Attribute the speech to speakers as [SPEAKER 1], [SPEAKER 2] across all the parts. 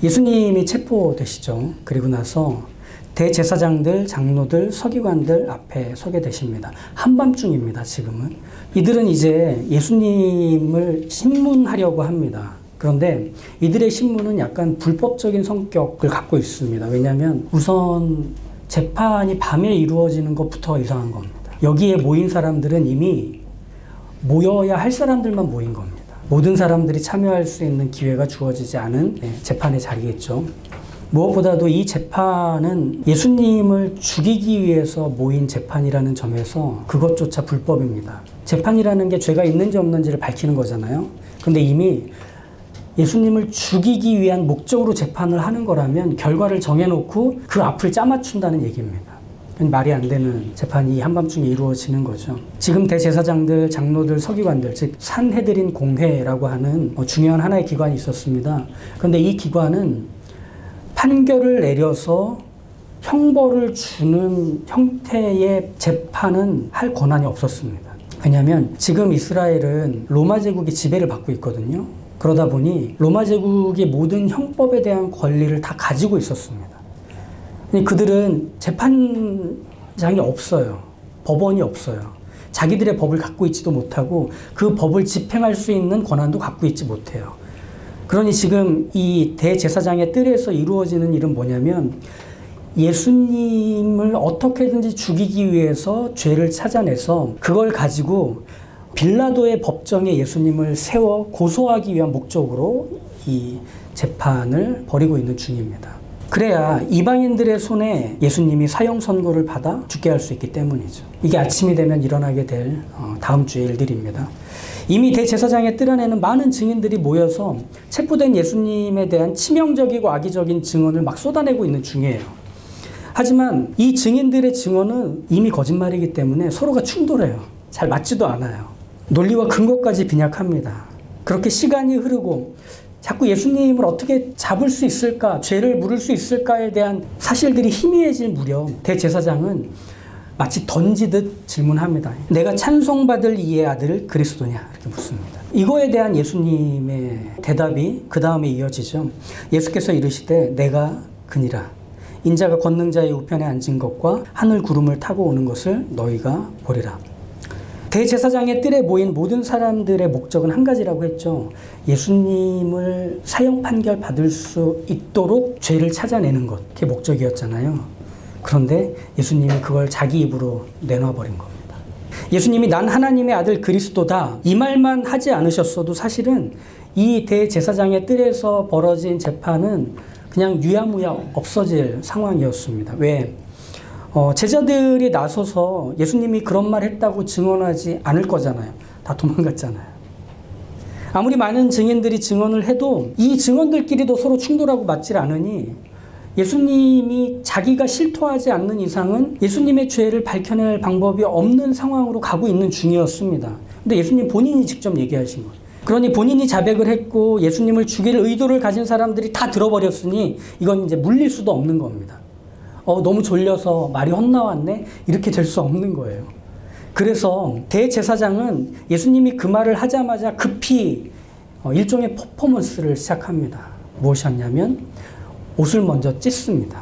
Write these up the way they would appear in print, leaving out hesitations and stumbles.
[SPEAKER 1] 예수님이 체포되시죠. 그리고 나서 대제사장들, 장로들, 서기관들 앞에 서게 되십니다. 한밤중입니다, 지금은. 이들은 이제 예수님을 신문하려고 합니다. 그런데 이들의 신문은 약간 불법적인 성격을 갖고 있습니다. 왜냐하면 우선 재판이 밤에 이루어지는 것부터 이상한 겁니다. 여기에 모인 사람들은 이미 모여야 할 사람들만 모인 겁니다. 모든 사람들이 참여할 수 있는 기회가 주어지지 않은 재판의 자리겠죠. 무엇보다도 이 재판은 예수님을 죽이기 위해서 모인 재판이라는 점에서 그것조차 불법입니다. 재판이라는 게 죄가 있는지 없는지를 밝히는 거잖아요. 근데 이미 예수님을 죽이기 위한 목적으로 재판을 하는 거라면 결과를 정해놓고 그 앞을 짜맞춘다는 얘기입니다. 말이 안 되는 재판이 한밤중에 이루어지는 거죠. 지금 대제사장들, 장로들, 서기관들, 즉 산헤드린 공회라고 하는 중요한 하나의 기관이 있었습니다. 그런데 이 기관은 판결을 내려서 형벌을 주는 형태의 재판은 할 권한이 없었습니다. 왜냐하면 지금 이스라엘은 로마 제국의 지배를 받고 있거든요. 그러다 보니 로마 제국의 모든 형법에 대한 권리를 다 가지고 있었습니다. 그들은 재판장이 없어요. 법원이 없어요. 자기들의 법을 갖고 있지도 못하고 그 법을 집행할 수 있는 권한도 갖고 있지 못해요. 그러니 지금 이 대제사장의 뜰에서 이루어지는 일은 뭐냐면 예수님을 어떻게든지 죽이기 위해서 죄를 찾아내서 그걸 가지고 빌라도의 법정에 예수님을 세워 고소하기 위한 목적으로 이 재판을 벌이고 있는 중입니다. 그래야 이방인들의 손에 예수님이 사형 선고를 받아 죽게 할 수 있기 때문이죠. 이게 아침이 되면 일어나게 될 다음 주의 일들입니다. 이미 대제사장의 뜰 안에는 많은 증인들이 모여서 체포된 예수님에 대한 치명적이고 악의적인 증언을 막 쏟아내고 있는 중이에요. 하지만 이 증인들의 증언은 이미 거짓말이기 때문에 서로가 충돌해요. 잘 맞지도 않아요. 논리와 근거까지 빈약합니다. 그렇게 시간이 흐르고 자꾸 예수님을 어떻게 잡을 수 있을까, 죄를 물을 수 있을까에 대한 사실들이 희미해질 무렵 대제사장은 마치 던지듯 질문합니다. 내가 찬송받을 이의 아들 그리스도냐? 이렇게 묻습니다. 이거에 대한 예수님의 대답이 그 다음에 이어지죠. 예수께서 이르시되 내가 그니라. 인자가 권능자의 우편에 앉은 것과 하늘 구름을 타고 오는 것을 너희가 보리라. 대제사장의 뜰에 모인 모든 사람들의 목적은 한 가지라고 했죠. 예수님을 사형 판결 받을 수 있도록 죄를 찾아내는 것. 그게 목적이었잖아요. 그런데 예수님이 그걸 자기 입으로 내놔버린 겁니다. 예수님이 난 하나님의 아들 그리스도다 이 말만 하지 않으셨어도 사실은 이 대제사장의 뜰에서 벌어진 재판은 그냥 유야무야 없어질 상황이었습니다. 왜? 제자들이 나서서 예수님이 그런 말 했다고 증언하지 않을 거잖아요. 다 도망갔잖아요. 아무리 많은 증인들이 증언을 해도 이 증언들끼리도 서로 충돌하고 맞질 않으니 예수님이 자기가 실토하지 않는 이상은 예수님의 죄를 밝혀낼 방법이 없는 상황으로 가고 있는 중이었습니다. 근데 예수님 본인이 직접 얘기하신 거예요. 그러니 본인이 자백을 했고 예수님을 죽일 의도를 가진 사람들이 다 들어버렸으니 이건 이제 물릴 수도 없는 겁니다. 너무 졸려서 말이 헛나왔네? 이렇게 될 수 없는 거예요. 그래서 대제사장은 예수님이 그 말을 하자마자 급히 일종의 퍼포먼스를 시작합니다. 무엇이었냐면 옷을 먼저 찢습니다.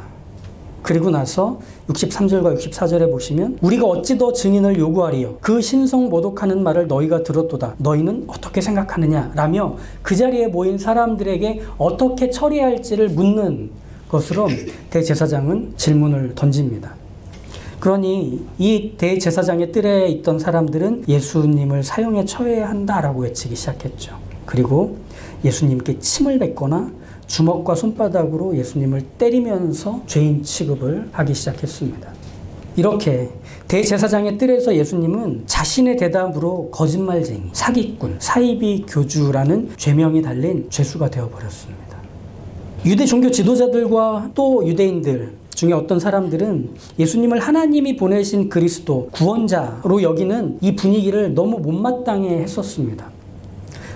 [SPEAKER 1] 그리고 나서 63절과 64절에 보시면 우리가 어찌 더 증인을 요구하리요 그 신성 모독하는 말을 너희가 들었도다 너희는 어떻게 생각하느냐 라며 그 자리에 모인 사람들에게 어떻게 처리할지를 묻는 것으로 대제사장은 질문을 던집니다. 그러니 이 대제사장의 뜰에 있던 사람들은 예수님을 사형에 처해야 한다라고 외치기 시작했죠. 그리고 예수님께 침을 뱉거나 주먹과 손바닥으로 예수님을 때리면서 죄인 취급을 하기 시작했습니다. 이렇게 대제사장의 뜰에서 예수님은 자신의 대답으로 거짓말쟁이, 사기꾼, 사이비 교주라는 죄명이 달린 죄수가 되어버렸습니다. 유대 종교 지도자들과 또 유대인들 중에 어떤 사람들은 예수님을 하나님이 보내신 그리스도, 구원자로 여기는 이 분위기를 너무 못마땅해 했었습니다.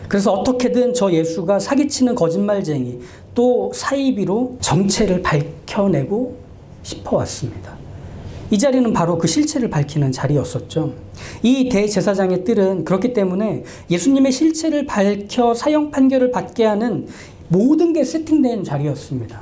[SPEAKER 1] 그래서 어떻게든 저 예수가 사기치는 거짓말쟁이 또 사이비로 정체를 밝혀내고 싶어 왔습니다. 이 자리는 바로 그 실체를 밝히는 자리였었죠. 이 대제사장의 뜰은 그렇기 때문에 예수님의 실체를 밝혀 사형 판결을 받게 하는 모든 게 세팅된 자리였습니다.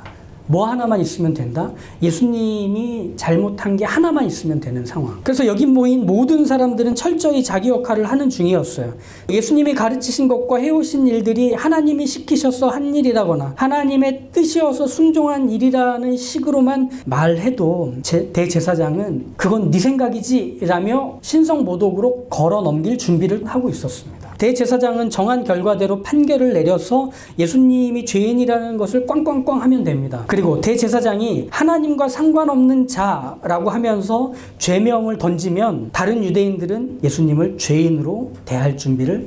[SPEAKER 1] 뭐 하나만 있으면 된다? 예수님이 잘못한 게 하나만 있으면 되는 상황. 그래서 여기 모인 모든 사람들은 철저히 자기 역할을 하는 중이었어요. 예수님이 가르치신 것과 해오신 일들이 하나님이 시키셔서 한 일이라거나 하나님의 뜻이어서 순종한 일이라는 식으로만 말해도 대제사장은 그건 네 생각이지 라며 신성모독으로 걸어 넘길 준비를 하고 있었습니다. 대제사장은 정한 결과대로 판결을 내려서 예수님이 죄인이라는 것을 꽝꽝꽝 하면 됩니다. 그리고 대제사장이 하나님과 상관없는 자라고 하면서 죄명을 던지면 다른 유대인들은 예수님을 죄인으로 대할 준비를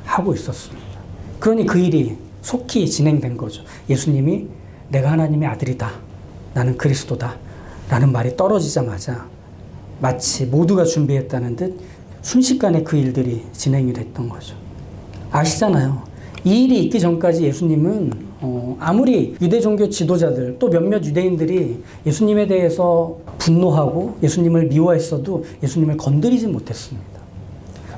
[SPEAKER 1] 하고 있었습니다. 그러니 그 일이 속히 진행된 거죠. 예수님이 내가 하나님의 아들이다. 나는 그리스도다. 라는 말이 떨어지자마자 마치 모두가 준비했다는 듯 순식간에 그 일들이 진행이 됐던 거죠. 아시잖아요. 이 일이 있기 전까지 예수님은 아무리 유대 종교 지도자들 또 몇몇 유대인들이 예수님에 대해서 분노하고 예수님을 미워했어도 예수님을 건드리지 못했습니다.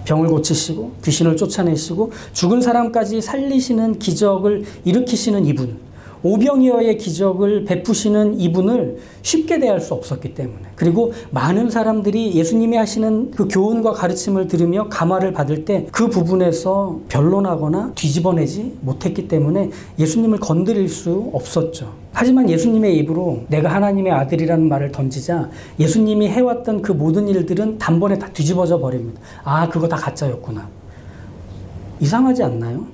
[SPEAKER 1] 병을 고치시고 귀신을 쫓아내시고 죽은 사람까지 살리시는 기적을 일으키시는 이분, 오병이어의 기적을 베푸시는 이분을 쉽게 대할 수 없었기 때문에, 그리고 많은 사람들이 예수님이 하시는 그 교훈과 가르침을 들으며 감화를 받을 때 그 부분에서 변론하거나 뒤집어내지 못했기 때문에 예수님을 건드릴 수 없었죠. 하지만 예수님의 입으로 내가 하나님의 아들이라는 말을 던지자 예수님이 해왔던 그 모든 일들은 단번에 다 뒤집어져 버립니다. 아, 그거 다 가짜였구나. 이상하지 않나요?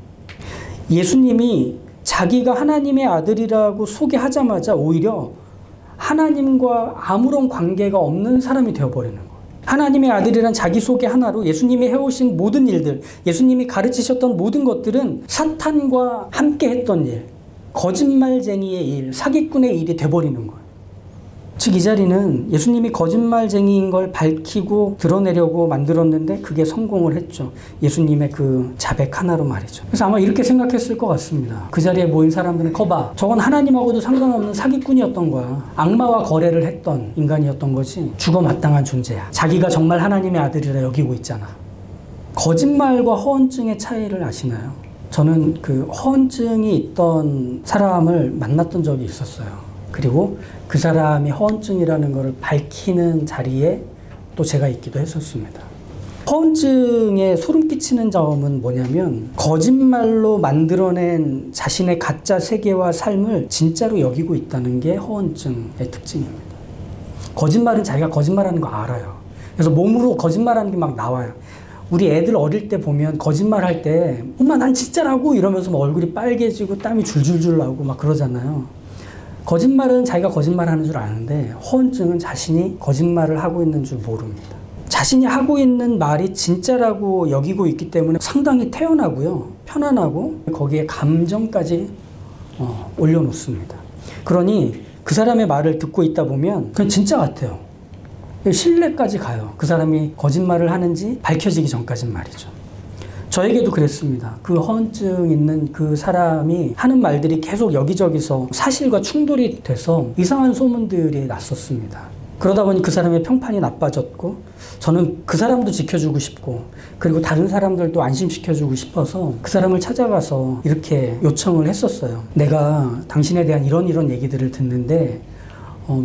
[SPEAKER 1] 예수님이 자기가 하나님의 아들이라고 소개하자마자 오히려 하나님과 아무런 관계가 없는 사람이 되어버리는 거예요. 하나님의 아들이란 자기소개 하나로 예수님이 해오신 모든 일들, 예수님이 가르치셨던 모든 것들은 사탄과 함께 했던 일, 거짓말쟁이의 일, 사기꾼의 일이 돼버리는 거예요. 즉 이 자리는 예수님이 거짓말쟁이인 걸 밝히고 드러내려고 만들었는데 그게 성공을 했죠. 예수님의 그 자백 하나로 말이죠. 그래서 아마 이렇게 생각했을 것 같습니다. 그 자리에 모인 사람들은 거봐, 저건 하나님하고도 상관없는 사기꾼이었던 거야. 악마와 거래를 했던 인간이었던 거지 죽어 마땅한 존재야. 자기가 정말 하나님의 아들이라 여기고 있잖아. 거짓말과 허언증의 차이를 아시나요? 저는 그 허언증이 있던 사람을 만났던 적이 있었어요. 그리고 그 사람이 허언증이라는 것을 밝히는 자리에 또 제가 있기도 했었습니다. 허언증에 소름 끼치는 점은 뭐냐면 거짓말로 만들어낸 자신의 가짜 세계와 삶을 진짜로 여기고 있다는 게 허언증의 특징입니다. 거짓말은 자기가 거짓말하는 거 알아요. 그래서 몸으로 거짓말하는 게 막 나와요. 우리 애들 어릴 때 보면 거짓말할 때 엄마 난 진짜라고 이러면서 막 얼굴이 빨개지고 땀이 줄줄줄 나고 막 그러잖아요. 거짓말은 자기가 거짓말하는 줄 아는데 허언증은 자신이 거짓말을 하고 있는 줄 모릅니다. 자신이 하고 있는 말이 진짜라고 여기고 있기 때문에 상당히 태연하고요, 편안하고 거기에 감정까지 올려놓습니다. 그러니 그 사람의 말을 듣고 있다 보면 그건 진짜 같아요. 신뢰까지 가요. 그 사람이 거짓말을 하는지 밝혀지기 전까지는 말이죠. 저에게도 그랬습니다. 그 허언증 있는 그 사람이 하는 말들이 계속 여기저기서 사실과 충돌이 돼서 이상한 소문들이 났었습니다. 그러다 보니 그 사람의 평판이 나빠졌고 저는 그 사람도 지켜주고 싶고 그리고 다른 사람들도 안심시켜주고 싶어서 그 사람을 찾아가서 이렇게 요청을 했었어요. 내가 당신에 대한 이런 얘기들을 듣는데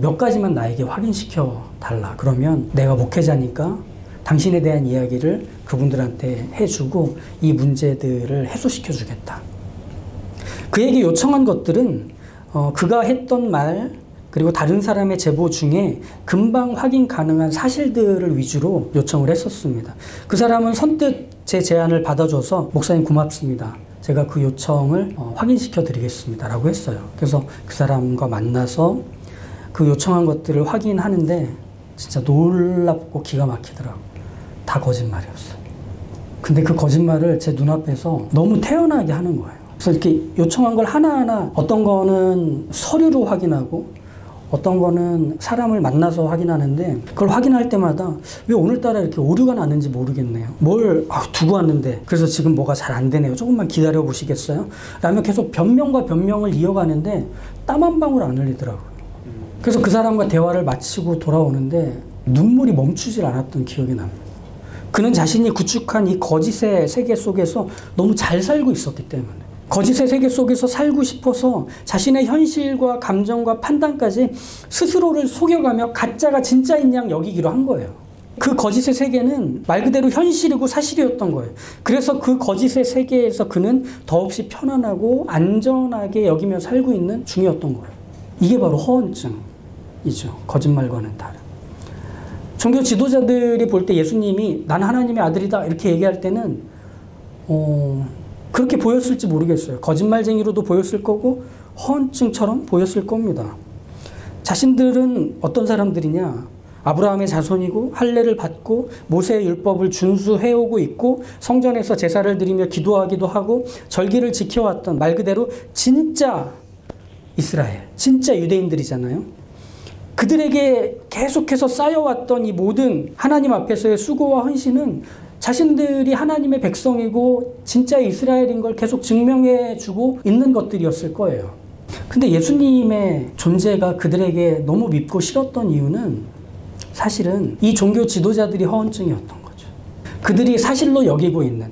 [SPEAKER 1] 몇 가지만 나에게 확인시켜 달라. 그러면 내가 목회자니까 당신에 대한 이야기를 그분들한테 해주고 이 문제들을 해소시켜 주겠다. 그에게 요청한 것들은 그가 했던 말 그리고 다른 사람의 제보 중에 금방 확인 가능한 사실들을 위주로 요청을 했었습니다. 그 사람은 선뜻 제 제안을 받아줘서 목사님 고맙습니다. 제가 그 요청을 확인시켜 드리겠습니다. 라고 했어요. 그래서 그 사람과 만나서 그 요청한 것들을 확인하는데 진짜 놀랍고 기가 막히더라고요. 다 거짓말이었어요. 근데 그 거짓말을 제 눈앞에서 너무 태연하게 하는 거예요. 그래서 이렇게 요청한 걸 하나하나 어떤 거는 서류로 확인하고 어떤 거는 사람을 만나서 확인하는데 그걸 확인할 때마다 왜 오늘따라 이렇게 오류가 나는지 모르겠네요. 뭘 두고 왔는데 그래서 지금 뭐가 잘 안 되네요. 조금만 기다려 보시겠어요? 라며 계속 변명과 변명을 이어가는데 땀 한 방울 안 흘리더라고요. 그래서 그 사람과 대화를 마치고 돌아오는데 눈물이 멈추질 않았던 기억이 납니다. 그는 자신이 구축한 이 거짓의 세계 속에서 너무 잘 살고 있었기 때문에 거짓의 세계 속에서 살고 싶어서 자신의 현실과 감정과 판단까지 스스로를 속여가며 가짜가 진짜인 양 여기기로 한 거예요. 그 거짓의 세계는 말 그대로 현실이고 사실이었던 거예요. 그래서 그 거짓의 세계에서 그는 더없이 편안하고 안전하게 여기며 살고 있는 중이었던 거예요. 이게 바로 허언증이죠. 거짓말과는 다른. 종교 지도자들이 볼 때 예수님이 난 하나님의 아들이다 이렇게 얘기할 때는 그렇게 보였을지 모르겠어요. 거짓말쟁이로도 보였을 거고 허언증처럼 보였을 겁니다. 자신들은 어떤 사람들이냐? 아브라함의 자손이고 할례를 받고 모세의 율법을 준수해오고 있고 성전에서 제사를 드리며 기도하기도 하고 절기를 지켜왔던 말 그대로 진짜 이스라엘, 진짜 유대인들이잖아요. 그들에게 계속해서 쌓여왔던 이 모든 하나님 앞에서의 수고와 헌신은 자신들이 하나님의 백성이고 진짜 이스라엘인 걸 계속 증명해주고 있는 것들이었을 거예요. 근데 예수님의 존재가 그들에게 너무 밉고 싫었던 이유는 사실은 이 종교 지도자들이 허언증이었던 거죠. 그들이 사실로 여기고 있는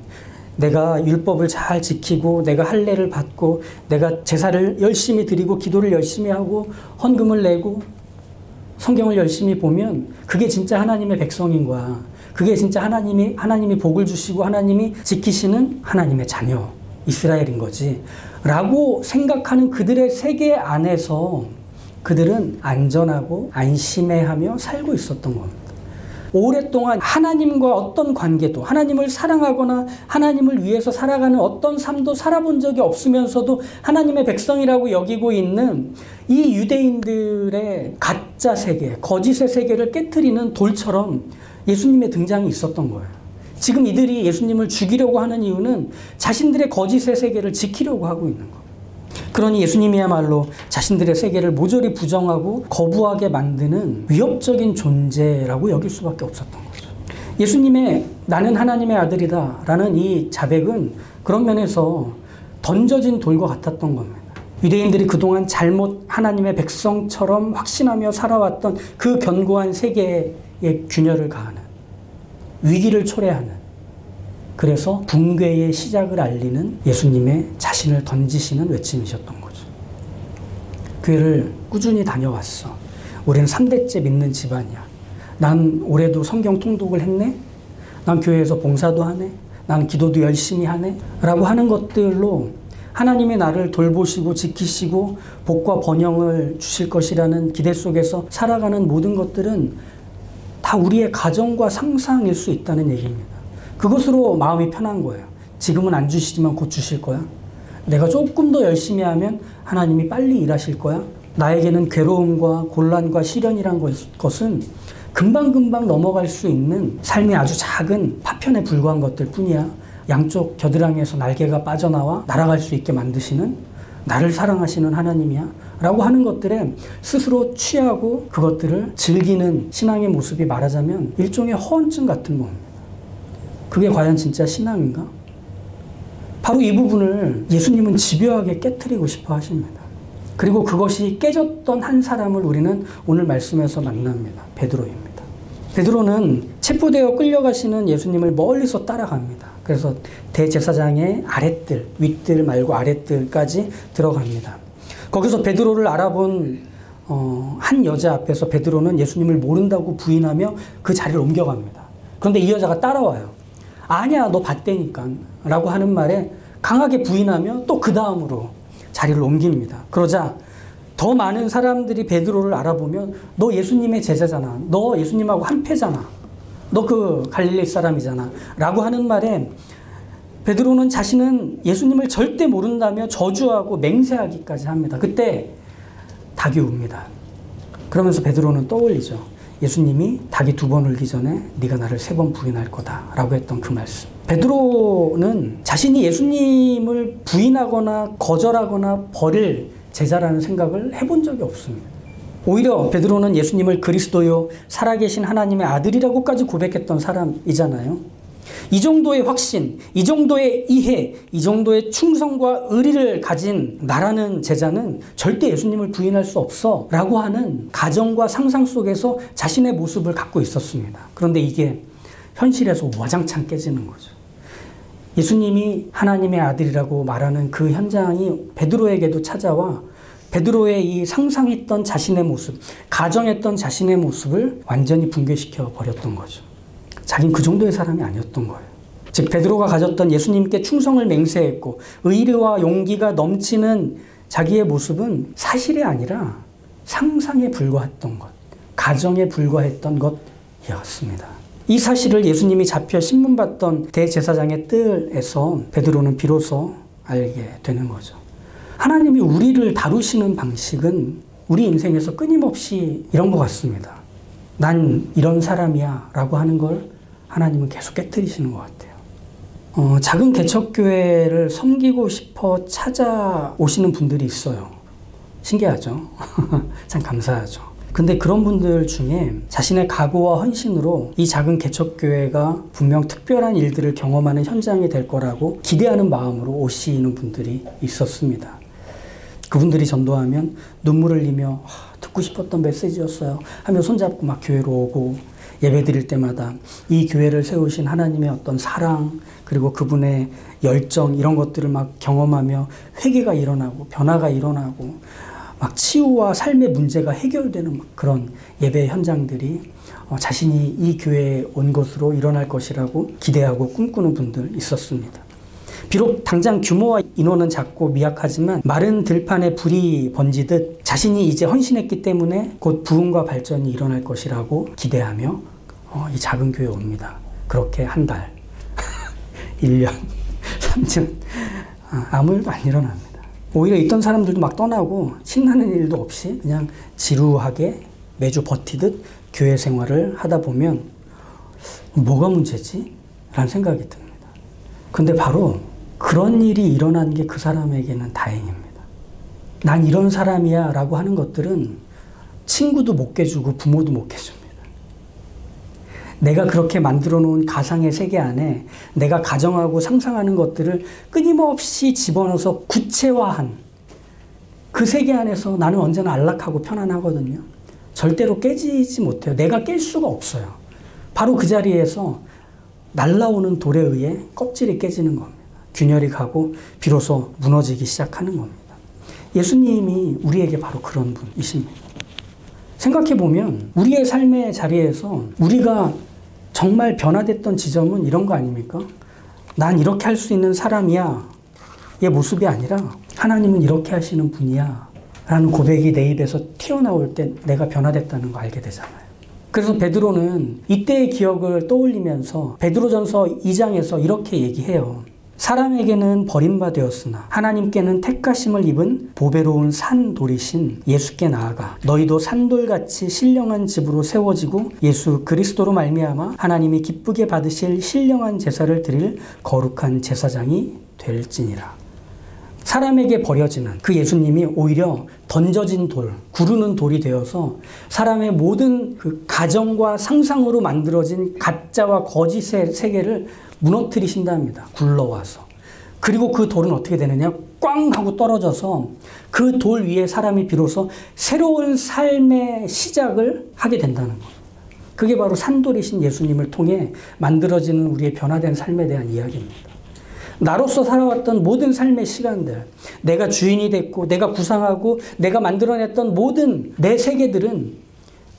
[SPEAKER 1] 내가 율법을 잘 지키고 내가 할례를 받고 내가 제사를 열심히 드리고 기도를 열심히 하고 헌금을 내고 성경을 열심히 보면 그게 진짜 하나님의 백성인 거야. 그게 진짜 하나님이 복을 주시고 하나님이 지키시는 하나님의 자녀, 이스라엘인 거지. 라고 생각하는 그들의 세계 안에서 그들은 안전하고 안심해하며 살고 있었던 겁니다. 오랫동안 하나님과 어떤 관계도, 하나님을 사랑하거나 하나님을 위해서 살아가는 어떤 삶도 살아본 적이 없으면서도 하나님의 백성이라고 여기고 있는 이 유대인들의 가짜 세계, 거짓의 세계를 깨트리는 돌처럼 예수님의 등장이 있었던 거예요. 지금 이들이 예수님을 죽이려고 하는 이유는 자신들의 거짓의 세계를 지키려고 하고 있는 거예요. 그러니 예수님이야말로 자신들의 세계를 모조리 부정하고 거부하게 만드는 위협적인 존재라고 여길 수밖에 없었던 거죠. 예수님의 나는 하나님의 아들이다 라는 이 자백은 그런 면에서 던져진 돌과 같았던 겁니다. 유대인들이 그동안 잘못 하나님의 백성처럼 확신하며 살아왔던 그 견고한 세계에 균열을 가하는, 위기를 초래하는, 그래서 붕괴의 시작을 알리는 예수님의 자신을 던지시는 외침이셨던 거죠. 교회를 꾸준히 다녀왔어. 우리는 3대째 믿는 집안이야. 난 올해도 성경 통독을 했네. 난 교회에서 봉사도 하네. 난 기도도 열심히 하네. 라고 하는 것들로 하나님이 나를 돌보시고 지키시고 복과 번영을 주실 것이라는 기대 속에서 살아가는 모든 것들은 다 우리의 가정과 상상일 수 있다는 얘기입니다. 그것으로 마음이 편한 거예요. 지금은 안 주시지만 곧 주실 거야. 내가 조금 더 열심히 하면 하나님이 빨리 일하실 거야. 나에게는 괴로움과 곤란과 시련이란 것은 금방금방 넘어갈 수 있는 삶의 아주 작은 파편에 불과한 것들 뿐이야. 양쪽 겨드랑이에서 날개가 빠져나와 날아갈 수 있게 만드시는, 나를 사랑하시는 하나님이야 라고 하는 것들에 스스로 취하고 그것들을 즐기는 신앙의 모습이 말하자면 일종의 허언증 같은 겁니다. 그게 과연 진짜 신앙인가? 바로 이 부분을 예수님은 집요하게 깨트리고 싶어 하십니다. 그리고 그것이 깨졌던 한 사람을 우리는 오늘 말씀에서 만납니다. 베드로입니다. 베드로는 체포되어 끌려가시는 예수님을 멀리서 따라갑니다. 그래서 대제사장의 아랫들, 윗들 말고 아랫들까지 들어갑니다. 거기서 베드로를 알아본 한 여자 앞에서 베드로는 예수님을 모른다고 부인하며 그 자리를 옮겨갑니다. 그런데 이 여자가 따라와요. 아니야, 너 봤다니까 라고 하는 말에 강하게 부인하며 또 그 다음으로 자리를 옮깁니다. 그러자 더 많은 사람들이 베드로를 알아보면 너 예수님의 제자잖아. 너 예수님하고 한패잖아. 너 그 갈릴리 사람이잖아. 라고 하는 말에 베드로는 자신은 예수님을 절대 모른다며 저주하고 맹세하기까지 합니다. 그때 닭이 웁니다. 그러면서 베드로는 떠올리죠. 예수님이 닭이 2번 울기 전에 네가 나를 3번 부인할 거다 라고 했던 그 말씀. 베드로는 자신이 예수님을 부인하거나 거절하거나 버릴 제자라는 생각을 해본 적이 없습니다. 오히려 베드로는 예수님을 그리스도요 살아계신 하나님의 아들이라고까지 고백했던 사람이잖아요. 이 정도의 확신, 이 정도의 이해, 이 정도의 충성과 의리를 가진 나라는 제자는 절대 예수님을 부인할 수 없어 라고 하는 가정과 상상 속에서 자신의 모습을 갖고 있었습니다. 그런데 이게 현실에서 와장창 깨지는 거죠. 예수님이 하나님의 아들이라고 말하는 그 현장이 베드로에게도 찾아와 베드로의 이 상상했던 자신의 모습, 가정했던 자신의 모습을 완전히 붕괴시켜 버렸던 거죠. 자긴 그 정도의 사람이 아니었던 거예요. 즉 베드로가 가졌던 예수님께 충성을 맹세했고 의리와 용기가 넘치는 자기의 모습은 사실이 아니라 상상에 불과했던 것, 가정에 불과했던 것이었습니다. 이 사실을 예수님이 잡혀 신문받던 대제사장의 뜰에서 베드로는 비로소 알게 되는 거죠. 하나님이 우리를 다루시는 방식은 우리 인생에서 끊임없이 이런 것 같습니다. 난 이런 사람이야 라고 하는 걸 하나님은 계속 깨트리시는 것 같아요. 작은 개척교회를 섬기고 싶어 찾아오시는 분들이 있어요. 신기하죠? 참 감사하죠. 근데 그런 분들 중에 자신의 각오와 헌신으로 이 작은 개척교회가 분명 특별한 일들을 경험하는 현장이 될 거라고 기대하는 마음으로 오시는 분들이 있었습니다. 그분들이 전도하면 눈물을 흘리며 듣고 싶었던 메시지였어요 하며 손잡고 막 교회로 오고 예배 드릴 때마다 이 교회를 세우신 하나님의 어떤 사랑 그리고 그분의 열정 이런 것들을 막 경험하며 회개가 일어나고 변화가 일어나고 막 치유와 삶의 문제가 해결되는 그런 예배 현장들이 자신이 이 교회에 온 것으로 일어날 것이라고 기대하고 꿈꾸는 분들 있었습니다. 비록 당장 규모와 인원은 작고 미약하지만 마른 들판에 불이 번지듯 자신이 이제 헌신했기 때문에 곧 부흥과 발전이 일어날 것이라고 기대하며 이 작은 교회에 옵니다. 그렇게 한 달, 1년, 3년 아무 일도 안 일어납니다. 오히려 있던 사람들도 막 떠나고 신나는 일도 없이 그냥 지루하게 매주 버티듯 교회 생활을 하다 보면 뭐가 문제지? 라는 생각이 듭니다. 근데 바로 그런 일이 일어난 게 그 사람에게는 다행입니다. 난 이런 사람이야 라고 하는 것들은 친구도 못 깨주고 부모도 못 깨줍니다. 내가 그렇게 만들어 놓은 가상의 세계 안에 내가 가정하고 상상하는 것들을 끊임없이 집어넣어서 구체화한 그 세계 안에서 나는 언제나 안락하고 편안하거든요. 절대로 깨지지 못해요. 내가 깰 수가 없어요. 바로 그 자리에서 날라오는 돌에 의해 껍질이 깨지는 겁니다. 균열이 가고 비로소 무너지기 시작하는 겁니다. 예수님이 우리에게 바로 그런 분이십니다. 생각해보면 우리의 삶의 자리에서 우리가 정말 변화됐던 지점은 이런 거 아닙니까? 난 이렇게 할 수 있는 사람이야 의 모습이 아니라 하나님은 이렇게 하시는 분이야 라는 고백이 내 입에서 튀어나올 때 내가 변화됐다는 거 알게 되잖아요. 그래서 베드로는 이때의 기억을 떠올리면서 베드로전서 2장에서 이렇게 얘기해요. 사람에게는 버림받았으나 하나님께는 택하심을 입은 보배로운 산돌이신 예수께 나아가 너희도 산돌같이 신령한 집으로 세워지고 예수 그리스도로 말미암아 하나님이 기쁘게 받으실 신령한 제사를 드릴 거룩한 제사장이 될지니라. 사람에게 버려지는 그 예수님이 오히려 던져진 돌, 구르는 돌이 되어서 사람의 모든 그 가정과 상상으로 만들어진 가짜와 거짓의 세계를 무너뜨리신답니다. 굴러와서. 그리고 그 돌은 어떻게 되느냐? 꽝 하고 떨어져서 그 돌 위에 사람이 비로소 새로운 삶의 시작을 하게 된다는 겁니다. 그게 바로 산돌이신 예수님을 통해 만들어지는 우리의 변화된 삶에 대한 이야기입니다. 나로서 살아왔던 모든 삶의 시간들, 내가 주인이 됐고 내가 구상하고 내가 만들어냈던 모든 내 세계들은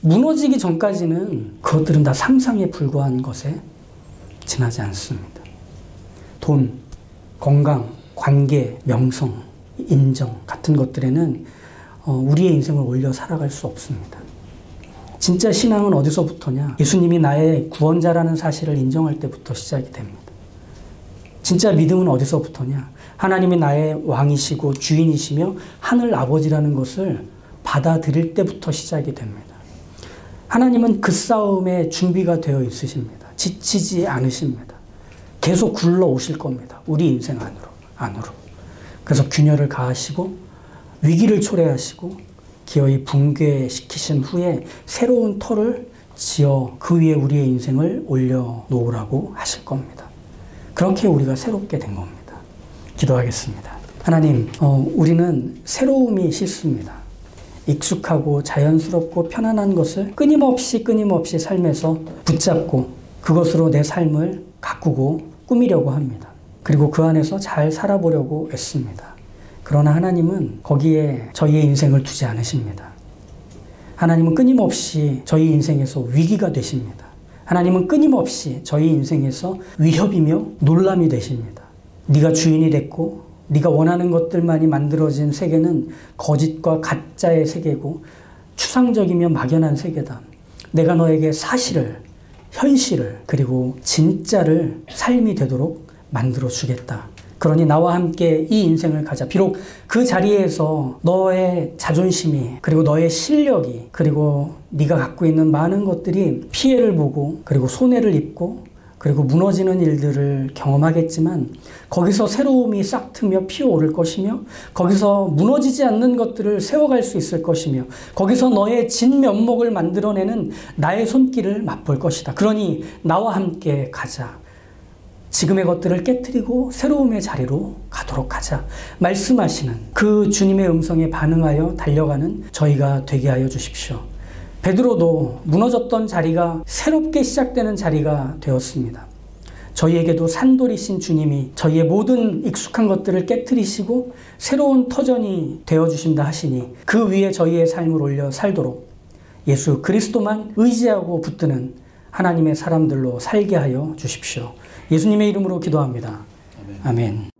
[SPEAKER 1] 무너지기 전까지는 그것들은 다 상상에 불과한 것에 지나지 않습니다. 돈, 건강, 관계, 명성, 인정 같은 것들에는 우리의 인생을 올려 살아갈 수 없습니다. 진짜 신앙은 어디서부터냐? 예수님이 나의 구원자라는 사실을 인정할 때부터 시작이 됩니다. 진짜 믿음은 어디서부터냐? 하나님이 나의 왕이시고 주인이시며 하늘 아버지라는 것을 받아들일 때부터 시작이 됩니다. 하나님은 그 싸움에 준비가 되어 있으십니다. 지치지 않으십니다. 계속 굴러오실 겁니다. 우리 인생 안으로. 그래서 균열을 가하시고 위기를 초래하시고 기어이 붕괴시키신 후에 새로운 터를 지어 그 위에 우리의 인생을 올려놓으라고 하실 겁니다. 그렇게 우리가 새롭게 된 겁니다. 기도하겠습니다. 하나님, 우리는 새로움이 싫습니다. 익숙하고 자연스럽고 편안한 것을 끊임없이 삶에서 붙잡고 그것으로 내 삶을 가꾸고 꾸미려고 합니다. 그리고 그 안에서 잘 살아보려고 애씁니다. 그러나 하나님은 거기에 저희의 인생을 두지 않으십니다. 하나님은 끊임없이 저희 인생에서 위기가 되십니다. 하나님은 끊임없이 저희 인생에서 위협이며 놀람이 되십니다. 네가 주인이 됐고 네가 원하는 것들만이 만들어진 세계는 거짓과 가짜의 세계고 추상적이며 막연한 세계다. 내가 너에게 사실을, 현실을, 그리고 진짜를 삶이 되도록 만들어 주겠다. 그러니 나와 함께 이 인생을 가자. 비록 그 자리에서 너의 자존심이, 그리고 너의 실력이, 그리고 네가 갖고 있는 많은 것들이 피해를 보고, 그리고 손해를 입고, 그리고 무너지는 일들을 경험하겠지만 거기서 새로움이 싹트며 피어오를 것이며 거기서 무너지지 않는 것들을 세워갈 수 있을 것이며 거기서 너의 진면목을 만들어내는 나의 손길을 맛볼 것이다. 그러니 나와 함께 가자. 지금의 것들을 깨트리고 새로움의 자리로 가도록 하자. 말씀하시는 그 주님의 음성에 반응하여 달려가는 저희가 되게 하여 주십시오. 베드로도 무너졌던 자리가 새롭게 시작되는 자리가 되었습니다. 저희에게도 산돌이신 주님이 저희의 모든 익숙한 것들을 깨트리시고 새로운 터전이 되어주신다 하시니 그 위에 저희의 삶을 올려 살도록 예수 그리스도만 의지하고 붙드는 하나님의 사람들로 살게 하여 주십시오. 예수님의 이름으로 기도합니다. 아멘.